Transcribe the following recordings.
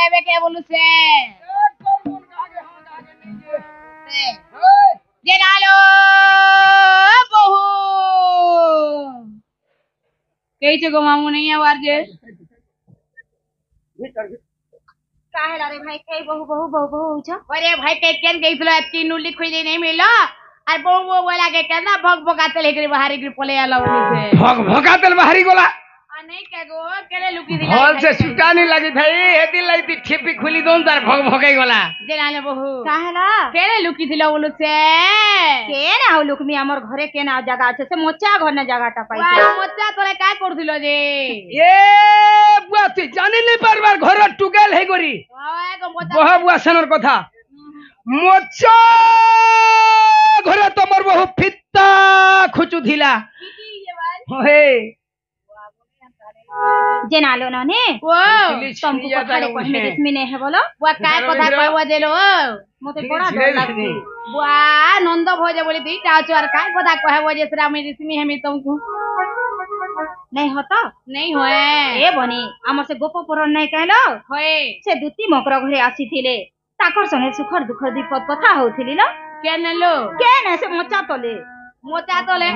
ଏବେ କେ ବୋଲୁଛେ ଯେ ନାଲୋ ବହୁ କେଇছে গো মামু নেই আবার যে काहेला रे भाई कई बहु बहु बहु बहु होछ अरे भाई के केन गइसलो एती नुली खुइले नहीं मिलो আর বউ বউ বলা কে কেন ভগ ভগাতে লেগে বাহারি কি পলে আলা বলিছে भग भगातेल बाहरी गोला आ नहीं के गो केले लुकी दिला हॉल से छुटानी लगी भाई हेदी लगी ठेपी खुली दोन तार भग भगाई गोला যে নালে বহু काहेला केले लुकी दिला বলুছে के ना हो लुकमी हमर घरे के ना जगह আছে से मोचा घर ना जगहटा पाइছে মোচা তোরে কাই করছিল যে ए बुआ तू जानि नहीं पारबार घर टुकेल हे गरी ওই গো মোচা बहा बुआ सनर कथा मोचा घरे तमर बहु फित्ता खुचु धिला কি যে ভাই हे जे नालो नने ও तुमको कथारे कहमे रेशमी ने है बोलो বুয়া কাই কথা কইব দেলো मते बड़ा डर लागती বুয়া নন্দ ভোজে বলি দিটা আছো আর কাই কথা কইব যে শ্রী আমি ঋষমি হেমি तुमको नहीं होता नहीं होए ए बनी हमर से गोप पुराण नहीं कहलो होए से दुती मकर घरे आसीथिले ताकर संगे सुखर दुखर दीपक कथा होथिली ल केन लो के ना से मोचा तले मोचा तले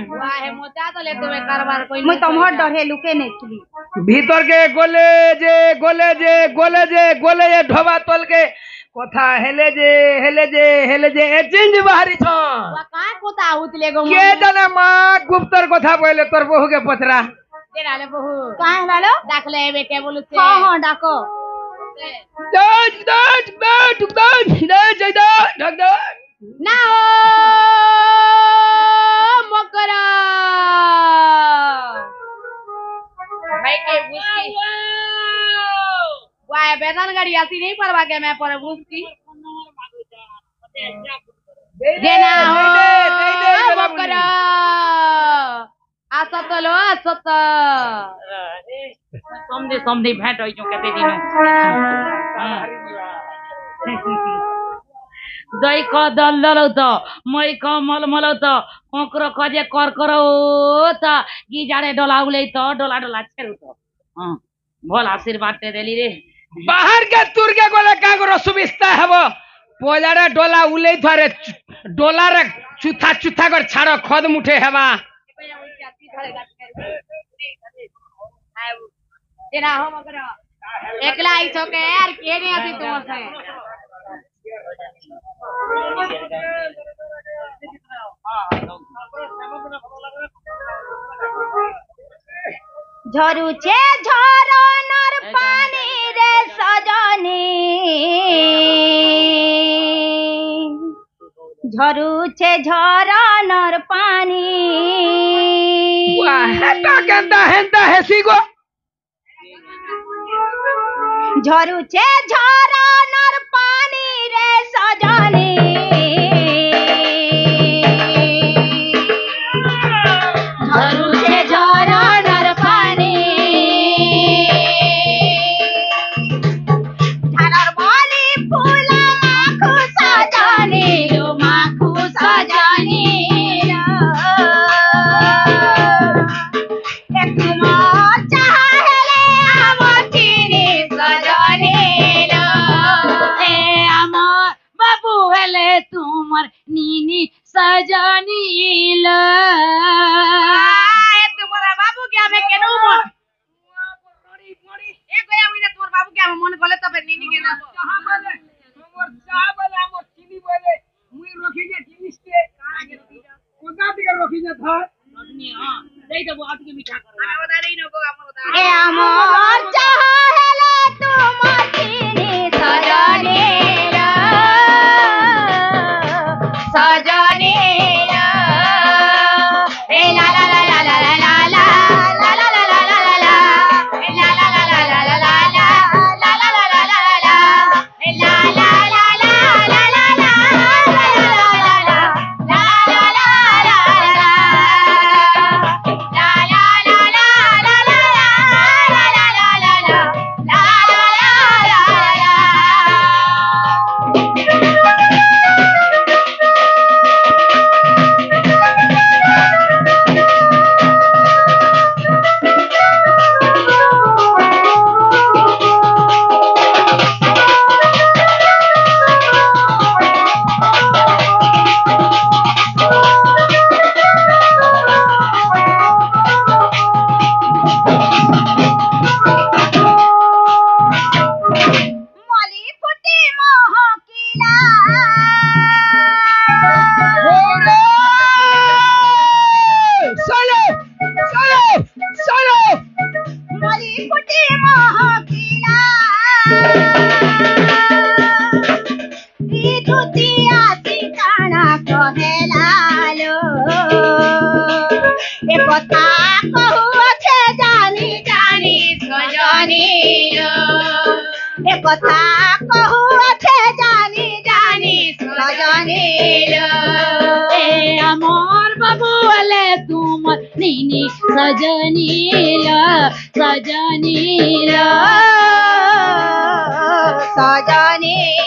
बुआ हे मोचा तले तुम्हें कारबार कोई मैं तमहर डरे लुके नहीं थी भीतर के गोले जे गोले जे गोले जे गोले जे ढोबा तल के कथा हेले जे हेले जे हेले जे ए चिंज बाहरी छ बुआ काय कोता होतले गो के जाने मां गुप्तर कथा बोले तोर बहु के पथरा जे नाले बहु काहे लालो दाखले एबे के बोलुछे हां हां डाको दाज दाज दाज दाज दाज दाज दाज ना हो मकरा भाई के बुसकी वाह बेदान गाड़ी आसी नहीं परवा के मैं पर बुसकी जे ना हो मकरा आसत लो आसत समझे भेंट होई जो केते दिनो दई क दल्दल त मै क मलमल त कोकरो कजे करकर त गिजारे डोला उले त डोला डोला छेरु त भल आशीर्वाद ते देली रे बाहर के तुर के गोले का करो सुविस्ता हबो पोजारे डोला उले थारे डोला रे चुथा चुथा कर छाड़ो खद मुठे हवा तेरा हो मगर एकला आई छो के यार के नहीं आती तुम से झरुचे झरनर पानी रे सजनी झरुचे झरनर पानी वाह हेता केंदा हेंदा हेसी गो झरुचे झरनर पानी रे सजनी झरुचे झरनर पानी झालर माली फूला माखु सजनी लो माखु सजनी एक मोर चाहेले हमचिनी सजनी लो ए अमर बाबू हेले तुमर नीनी सजनी ल तुम्हारा बाबू क्या मैं केनु ए गया हुई ना तुम्हार बाबू क्या मन गले तो फिर नीनी के ना कहां बोले मोर चा बोले मोर चीनी बोले मुई रोखी जे जिनिस के कोना दिगर रोखी जे था हां दे दो आट के मीठा कर हमें बता दे नको हम बता ए अमर चाहेले तुमचिनी सजनी लो सजनी लो ए ला ला ला ला ला ला ला ला ला ला ला ला ला ला ए ला ला ला ला ला ला ला ला ला ला ला ला ला ला ए ला ला ला ला ला ला ला ला ला ला এ কথা কহু আছে জানি জানি সজনীল এ আমার বাবু বলে তোমার নিনি সজনীল সজনীল সজনীল